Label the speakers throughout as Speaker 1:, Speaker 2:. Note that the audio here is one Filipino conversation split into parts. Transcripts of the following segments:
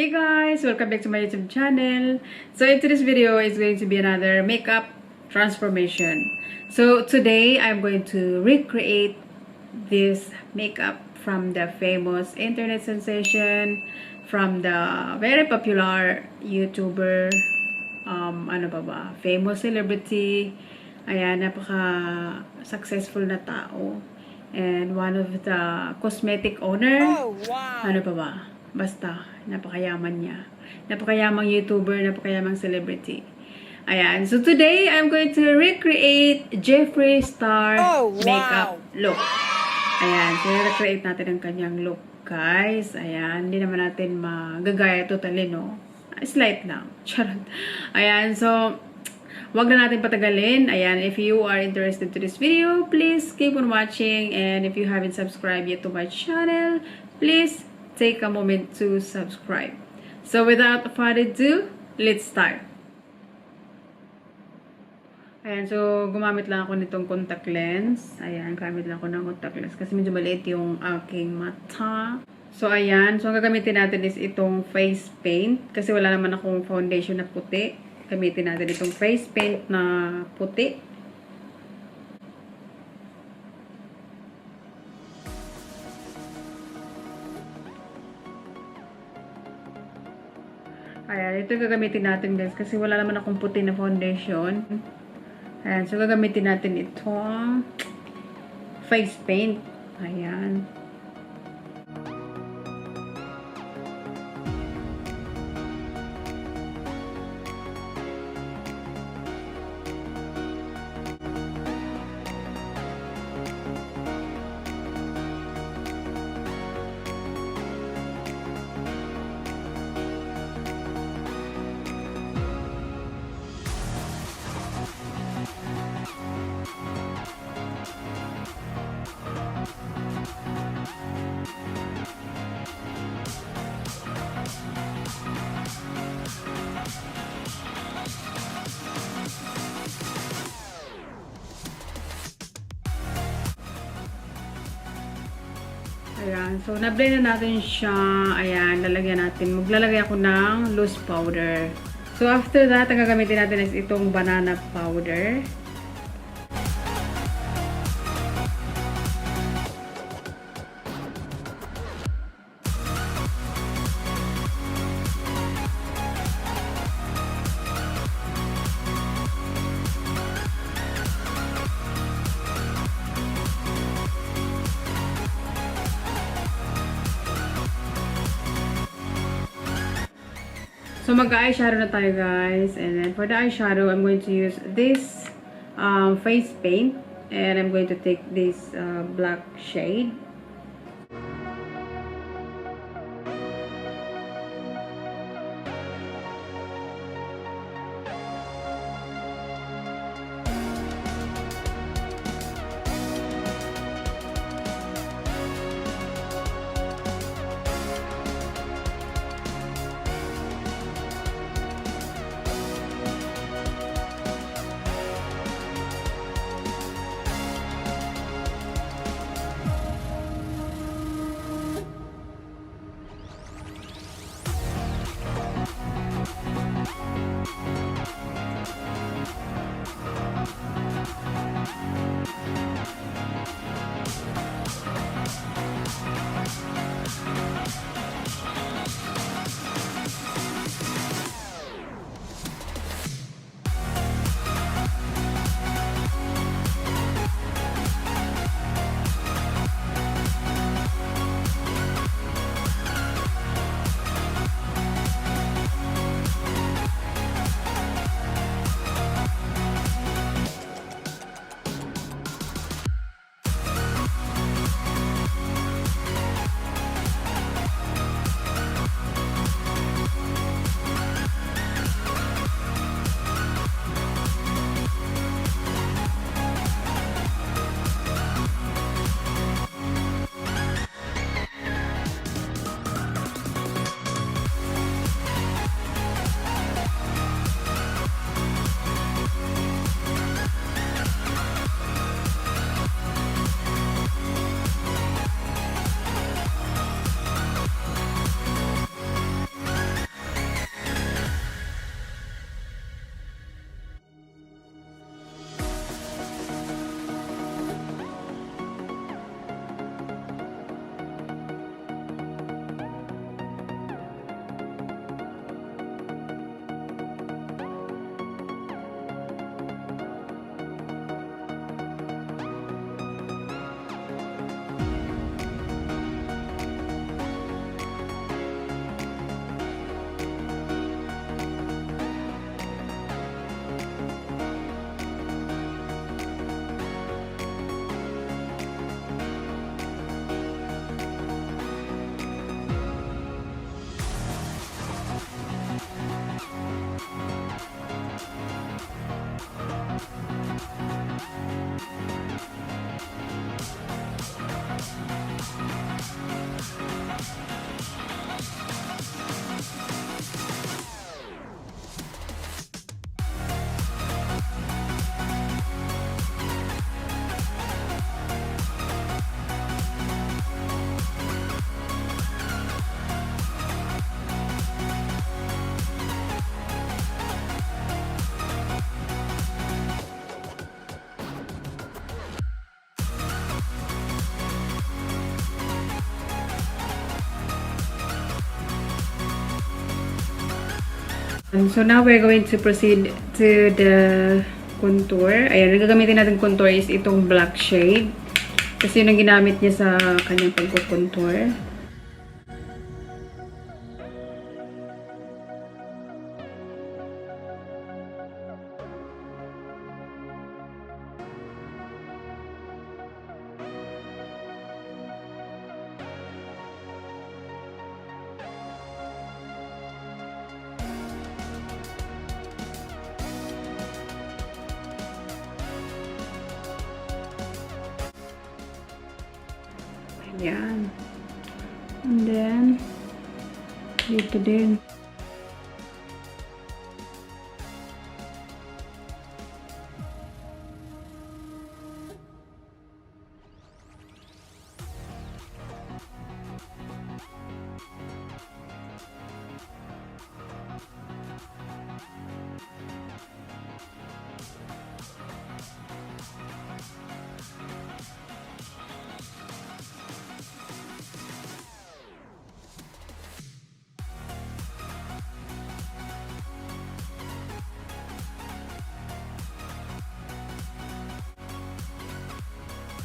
Speaker 1: Hey guys! Welcome back to my YouTube channel. So in today's video is going to be another makeup transformation. So today I'm going to recreate this makeup from the famous internet sensation, from the very popular YouTuber, ano ba, famous celebrity. Ayan, napaka-successful na tao. And one of the cosmetic owner.
Speaker 2: Oh, wow!
Speaker 1: Ano pa ba? Basta, napakayaman niya. Napakayamang YouTuber, napakayamang celebrity. Ayan. So, today, I'm going to recreate Jeffreestar makeup look. Ayan. So, recreate natin ang kanyang look, guys. Ayan. Hindi naman natin magagaya totally, no? Slight lang. Charot. Ayan. So, wag na natin patagalin. Ayan. If you are interested to this video, please keep on watching. And if you haven't subscribed yet to my channel, please take a moment to subscribe. So without further ado, let's start. Ayan, so gumamit lang ako nitong contact lens. Ayan, gamit lang ako ng contact lens kasi medyo maliit yung aking mata. So ayan, so ang gagamitin natin is itong face paint kasi wala naman akong foundation na puti. Gamitin natin itong face paint na puti. Ayan, ito yung gagamitin natin guys kasi wala naman akong puti na foundation. Ayan, so gagamitin natin itong face paint. Ayan. Ayan, so na-blend na natin siya. Ayan, lalagyan natin. Maglalagay ako ng loose powder. So after that, ang gagamitin natin is itong banana powder. So, mag-eyeshadow na tayo, guys. And then, for the eyeshadow, I'm going to use this face paint. And I'm going to take this black shade. So now we're going to proceed to the contour. Ayan, gagamitin natin contour is itong black shade. Kasi yun ang ginamit niya sa kanyang pagko-contour. Yan. And then, dito din.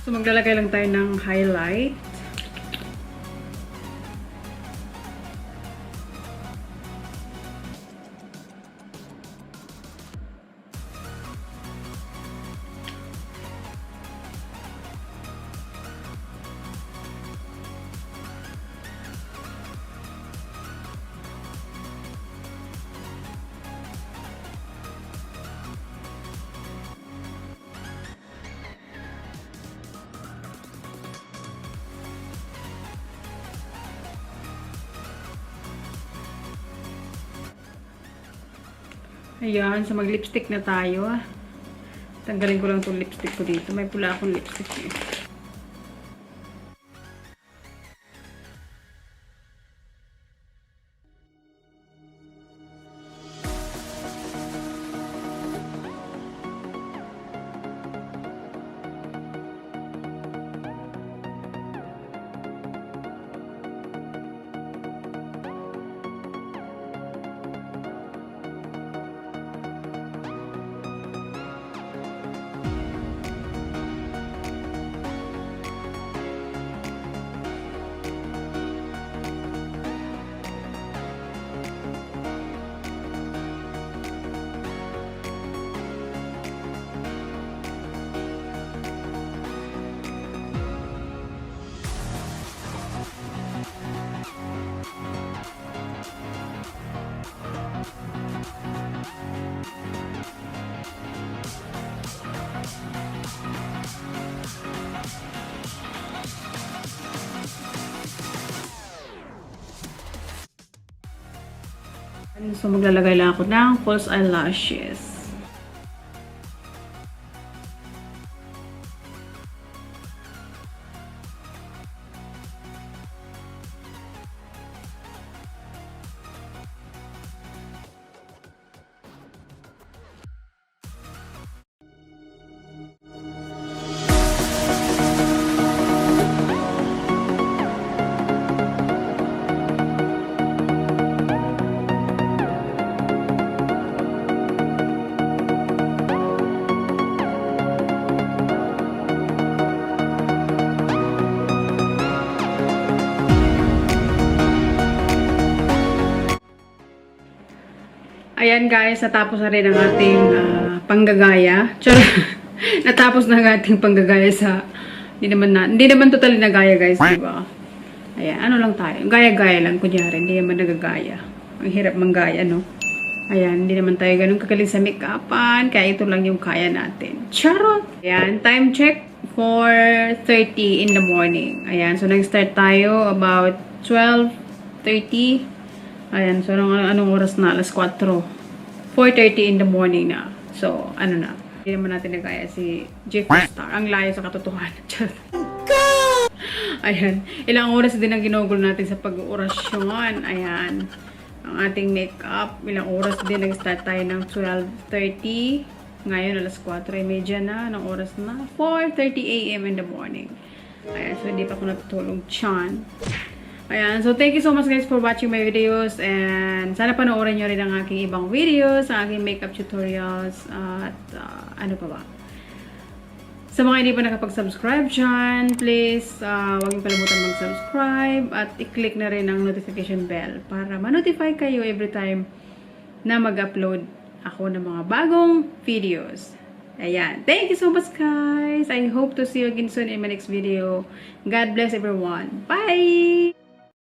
Speaker 1: So, maglalagay lang tayo ng highlight. Ayan, so mag-lipstick na tayo. Tanggalin ko lang itong lipstick ko dito. May pula akong lipstick eh. So, maglalagay lang ako ng false eyelashes. Ayan guys, natapos na rin ang ating panggagaya. Natapos na ang ating panggagaya sa... Hindi naman totally nagaya guys, diba? Ayan, ano lang tayo. Gaya-gaya lang, kunyari. Hindi naman nagagaya. Ang hirap manggaya, no? Ayan, hindi naman tayo ganun kagaling sa make-upan. Kaya ito lang yung kaya natin. Charot! Ayan, time check. 4:30 in the morning. Ayan, so nag-start tayo about 12:30. Ayan, so anong oras na? Alas 4. 4:30 in the morning na. So, ano na. Hindi naman natin nagaya si Jeffreestar. Ang layo sa katotohanan. Ayan. Ilang oras din ang ginugol natin sa pag-orasyon. Ayan. Ang ating makeup. Ilang oras din. Nag-start tayo ng 12:30. Ngayon, alas 4:30 na. Anong oras na? 4:30 AM in the morning. Ayan. So, hindi pa ako natutulog. Tiyan. Ayan. So, thank you so much guys for watching my videos. And sana panoorin nyo rin ang aking ibang videos, ang aking makeup tutorials, at ano pa ba. Sa mga hindi pa nakapag-subscribe dyan, please, huwag niyo kalimutan mag-subscribe at i-click na rin ang notification bell para ma-notify kayo every time na mag-upload ako ng mga bagong videos. Ayan. Thank you so much, guys. I hope to see you again soon in my next video. God bless everyone. Bye!